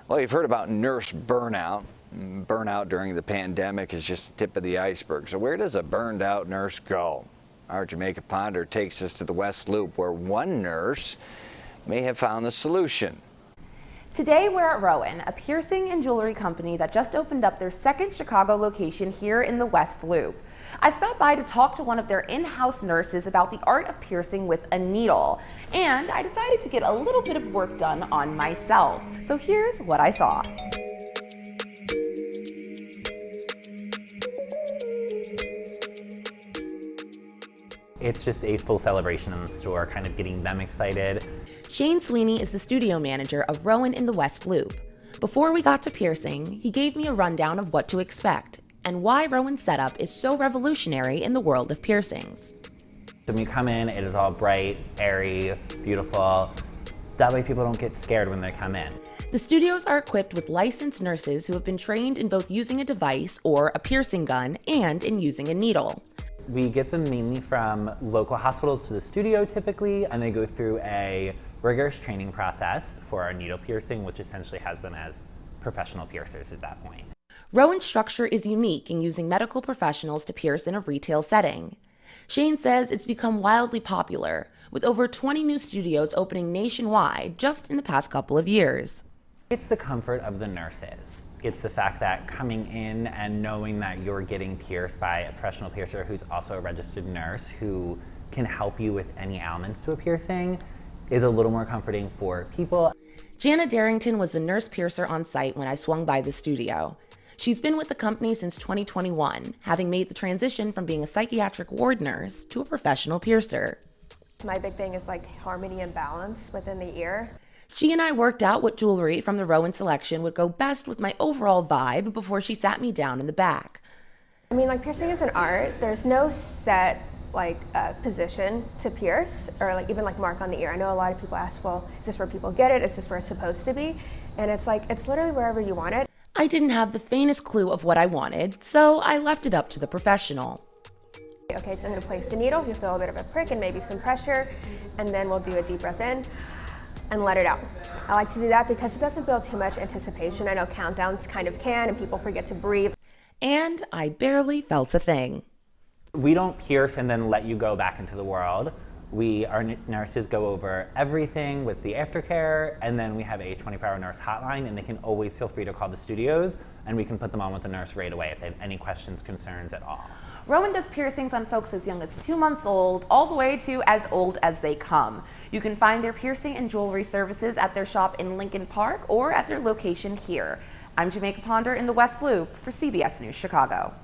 Well, you've heard about nurse burnout. Burnout during the pandemic is just the tip of the iceberg. So where does a burned out nurse go? Our Jamaica Ponder takes us to the West Loop, where one nurse may have found the solution. Today we're at Rowan, a piercing and jewelry company that just opened up their second Chicago location here in the West Loop. I stopped by to talk to one of their in-house nurses about the art of piercing with a needle, and I decided to get a little bit of work done on myself. So here's what I saw. It's just a full celebration in the store, kind of getting them excited. Shane Sweeney is the studio manager of Rowan in the West Loop. Before we got to piercing, he gave me a rundown of what to expect and why Rowan's setup is so revolutionary in the world of piercings. When you come in, it is all bright, airy, beautiful. That way people don't get scared when they come in. The studios are equipped with licensed nurses who have been trained in both using a device or a piercing gun and in using a needle. We get them mainly from local hospitals to the studio typically, and they go through a rigorous training process for our needle piercing, which essentially has them as professional piercers at that point. Rowan's structure is unique in using medical professionals to pierce in a retail setting. Shane says it's become wildly popular, with over 20 new studios opening nationwide just in the past couple of years. It's the comfort of the nurses. It's the fact that coming in and knowing that you're getting pierced by a professional piercer who's also a registered nurse who can help you with any ailments to a piercing is a little more comforting for people. Jana Darrington was the nurse piercer on site when I swung by the studio. She's been with the company since 2021, having made the transition from being a psychiatric ward nurse to a professional piercer. My big thing is like harmony and balance within the ear. She and I worked out what jewelry from the Rowan selection would go best with my overall vibe before she sat me down in the back. I mean, like, piercing is an art. There's no set position to pierce or like even like mark on the ear. I know a lot of people ask, well, is this where people get it? Is this where it's supposed to be? And it's like, it's literally wherever you want it. I didn't have the faintest clue of what I wanted, so I left it up to the professional. Okay, so I'm gonna place the needle. You feel a bit of a prick and maybe some pressure, and then we'll do a deep breath in and let it out. I like to do that because it doesn't build too much anticipation. I know countdowns kind of can, and people forget to breathe. And I barely felt a thing. We don't pierce and then let you go back into the world. Our nurses go over everything with the aftercare, and then we have a 24-hour nurse hotline, and they can always feel free to call the studios, and we can put them on with the nurse right away if they have any questions, concerns at all. Rowan does piercings on folks as young as 2 months old, all the way to as old as they come. You can find their piercing and jewelry services at their shop in Lincoln Park or at their location here. I'm Jamaica Ponder in the West Loop for CBS News Chicago.